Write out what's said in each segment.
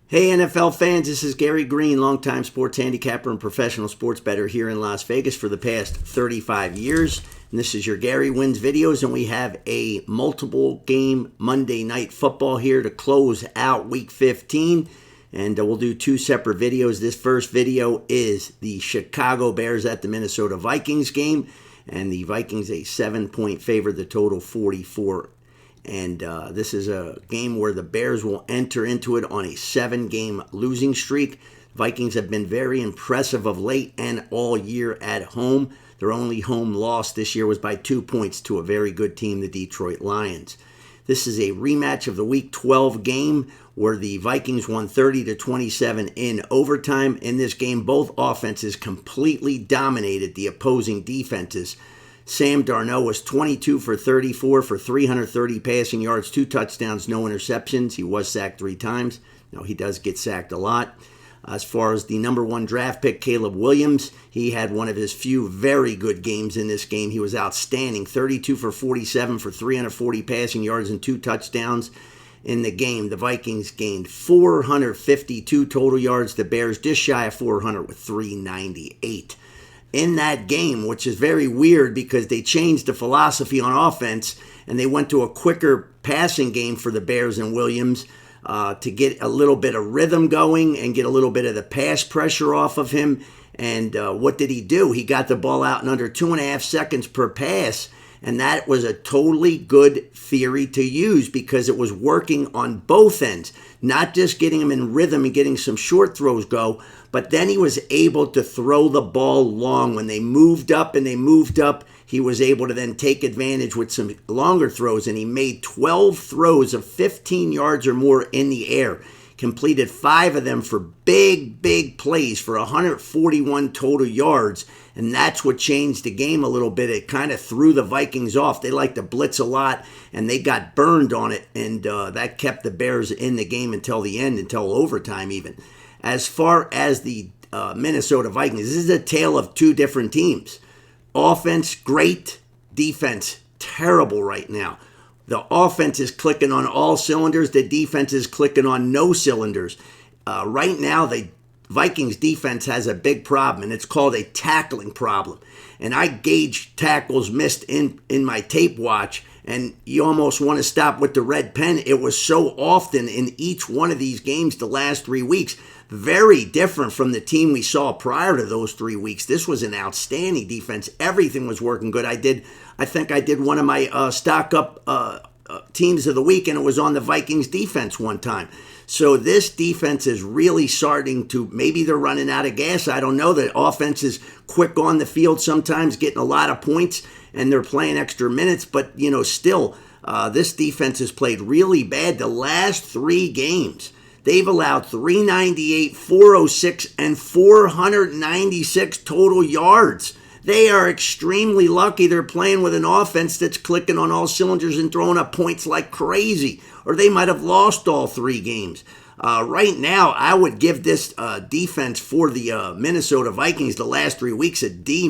Hey NFL fans, this is Gary Greene, longtime sports handicapper and professional sports bettor here in Las Vegas for the past 35 years. And this is your Gary Wins videos, and we have a multiple game Monday night football here to close out week 15. And we'll do two separate videos. This first video is the Chicago Bears at the Minnesota Vikings game. And the Vikings a 7-point favorite, the total 44. And this is a game where the Bears will enter into it on a 7-game losing streak. Vikings have been very impressive of late and all year at home. Their only home loss this year was by 2 points to a very good team, the Detroit Lions. This is a rematch of the Week 12 game where the Vikings won 30-27 in overtime. In this game, both offenses completely dominated the opposing defenses. Sam Darnold was 22 for 34 for 330 passing yards, 2 touchdowns, no interceptions. He was sacked 3 times. Now, he does get sacked a lot. As far as the number 1 draft pick, Caleb Williams, he had one of his few very good games in this game. He was outstanding, 32 for 47 for 340 passing yards and 2 touchdowns in the game. The Vikings gained 452 total yards. The Bears just shy of 400 with 398. In that game, which is very weird because they changed the philosophy on offense and they went to a quicker passing game for the Bears and Williams to get a little bit of rhythm going and get a little bit of the pass pressure off of him. And what did he do? He got the ball out in under 2.5 seconds per pass. And that was a totally good theory to use because it was working on both ends, not just getting him in rhythm and getting some short throws go, but then he was able to throw the ball long. When they moved up, he was able to then take advantage with some longer throws, and he made 12 throws of 15 yards or more in the air. Completed 5 of them for big plays for 141 total yards, and that's what changed the game a little bit. It kind of threw the Vikings off. They like to blitz a lot, and they got burned on it, and that kept the Bears in the game until the end, until overtime even. As far as the Minnesota Vikings, this is a tale of two different teams. Offense, great. Defense, terrible right now. The offense is clicking on all cylinders. The defense is clicking on no cylinders. Right now, the Vikings defense has a big problem, and it's called a tackling problem. And I gauge tackles missed in my tape watch, and you almost want to stop with the red pen. It was so often in each one of these games the last 3 weeks. Very different from the team we saw prior to those 3 weeks. This was an outstanding defense. Everything was working good. I think I did one of my stock up teams of the week, and it was on the Vikings defense one time. So this defense is really starting to, maybe they're running out of gas. I don't know. The offense is quick on the field sometimes, getting a lot of points, and they're playing extra minutes. But, still, this defense has played really bad the last 3 games. They've allowed 398, 406, and 496 total yards. They are extremely lucky they're playing with an offense that's clicking on all cylinders and throwing up points like crazy, or they might have lost all 3 games. Right now, I would give this defense for the Minnesota Vikings the last 3 weeks a D-.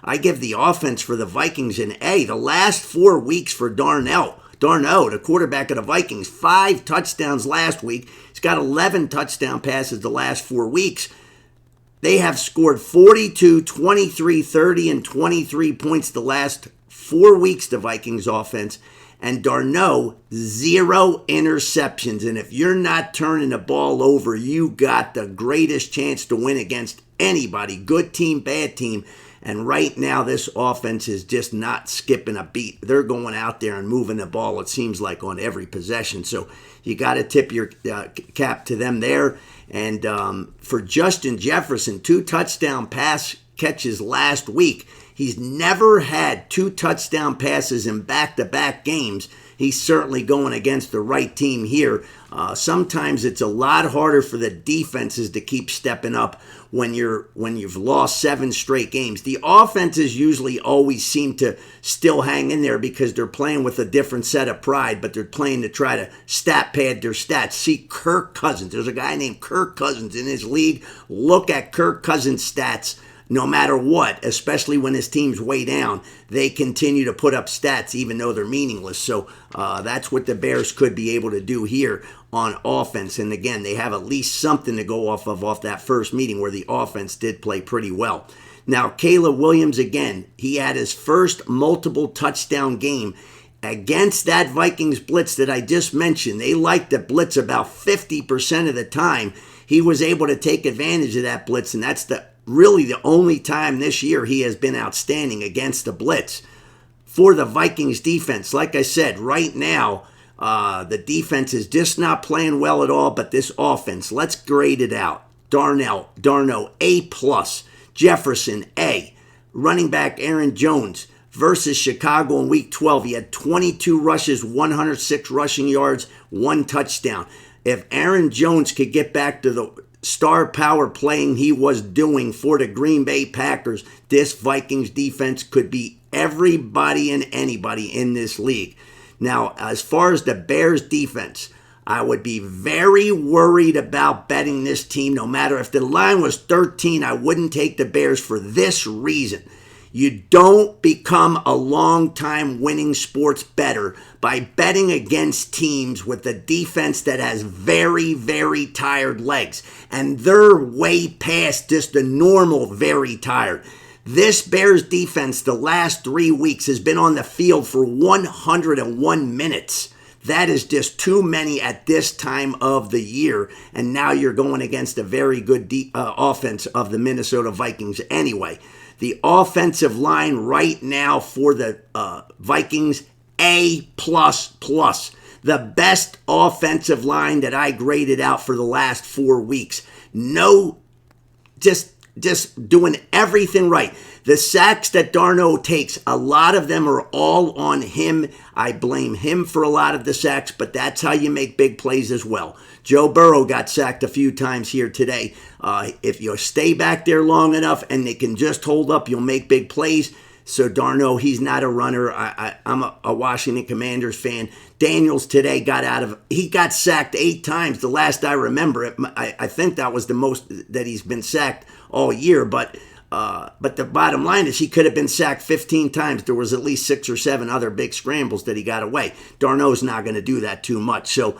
I give the offense for the Vikings an A. The last 4 weeks for Darnold, the quarterback of the Vikings, 5 touchdowns last week. He's got 11 touchdown passes the last 4 weeks. They have scored 42, 23, 30, and 23 points the last 4 weeks, the Vikings offense. And Darnold, 0 interceptions. And if you're not turning the ball over, you got the greatest chance to win against anybody, good team, bad team. And right now, this offense is just not skipping a beat. They're going out there and moving the ball, it seems like, on every possession. So you got to tip your cap to them there. And for Justin Jefferson, 2 touchdown pass catches last week. He's never had 2 touchdown passes in back-to-back games. He's certainly going against the right team here. Sometimes it's a lot harder for the defenses to keep stepping up when you've lost 7 straight games. The offenses usually always seem to still hang in there because they're playing with a different set of pride, but they're playing to try to stat pad their stats. See Kirk Cousins. There's a guy named Kirk Cousins in his league. Look at Kirk Cousins' stats. no matter what, especially when his team's way down, they continue to put up stats even though they're meaningless. So that's what the Bears could be able to do here on offense. And again, they have at least something to go off that first meeting where the offense did play pretty well. Now, Caleb Williams, again, he had his first multiple touchdown game against that Vikings blitz that I just mentioned. They like the blitz about 50% of the time. He was able to take advantage of that blitz, and that's really the only time this year he has been outstanding against the blitz. For the Vikings defense, like I said, right now, the defense is just not playing well at all, but this offense, let's grade it out. Darnold, A+. Jefferson, A. Running back Aaron Jones versus Chicago in Week 12. He had 22 rushes, 106 rushing yards, 1 touchdown. If Aaron Jones could get back to the star power playing he was doing for the Green Bay Packers, this Vikings defense could be everybody and anybody in this league. Now, as far as the Bears defense, I would be very worried about betting this team. No matter if the line was 13, I wouldn't take the Bears for this reason. You don't become a long-time winning sports bettor by betting against teams with a defense that has very, very tired legs. And they're way past just the normal very tired. This Bears defense the last 3 weeks has been on the field for 101 minutes. That is just too many at this time of the year. And now you're going against a very good offense of the Minnesota Vikings anyway. The offensive line right now for the Vikings, A++. The best offensive line that I graded out for the last 4 weeks. No, just doing everything right. The sacks that Darnold takes, a lot of them are all on him. I blame him for a lot of the sacks, but that's how you make big plays as well. Joe Burrow got sacked a few times here today. If you stay back there long enough and they can just hold up, you'll make big plays. So Darnold, he's not a runner. I'm a Washington Commanders fan. Daniels today he got sacked 8 times. The last I remember, I think that was the most that he's been sacked all year. But the bottom line is he could have been sacked 15 times. There was at least 6 or 7 other big scrambles that he got away. Darnold's not going to do that too much. So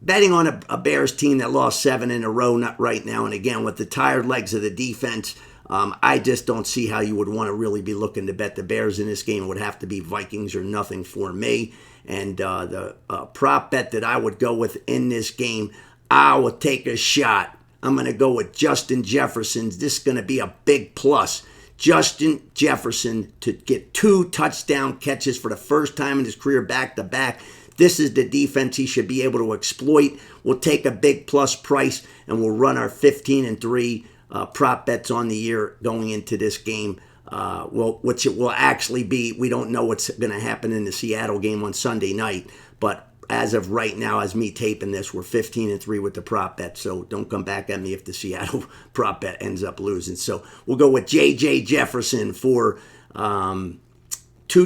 betting on a Bears team that lost 7 in a row not right now, and again, with the tired legs of the defense, I just don't see how you would want to really be looking to bet the Bears in this game. It would have to be Vikings or nothing for me. And the prop bet that I would go with in this game, I will take a shot. I'm going to go with Justin Jefferson. This is going to be a big plus. Justin Jefferson to get 2 touchdown catches for the first time in his career back-to-back. This is the defense he should be able to exploit. We'll take a big plus price, and we'll run our 15-3 prop bets on the year going into this game. Which it will actually be. We don't know what's going to happen in the Seattle game on Sunday night, but as of right now, as me taping this, we're 15-3 with the prop bet. So don't come back at me if the Seattle prop bet ends up losing. So we'll go with J.J. Jefferson for 2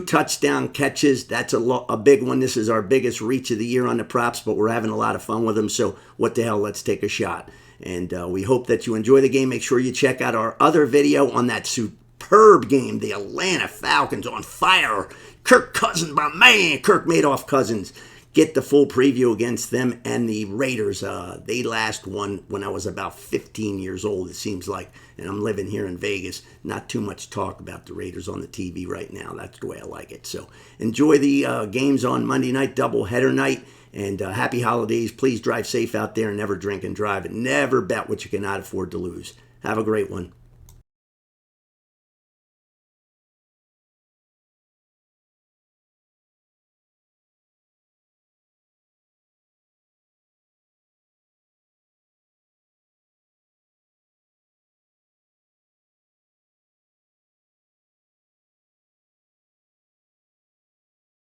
touchdown catches. That's a big one. This is our biggest reach of the year on the props, but we're having a lot of fun with them. So what the hell? Let's take a shot. And we hope that you enjoy the game. Make sure you check out our other video on that superb game. The Atlanta Falcons on fire. Kirk Cousins, my man. Kirk Madoff Cousins. Get the full preview against them and the Raiders. They last won when I was about 15 years old, it seems like. And I'm living here in Vegas. Not too much talk about the Raiders on the TV right now. That's the way I like it. So enjoy the games on Monday night, doubleheader night. And happy holidays. Please drive safe out there and never drink and drive. And never bet what you cannot afford to lose. Have a great one.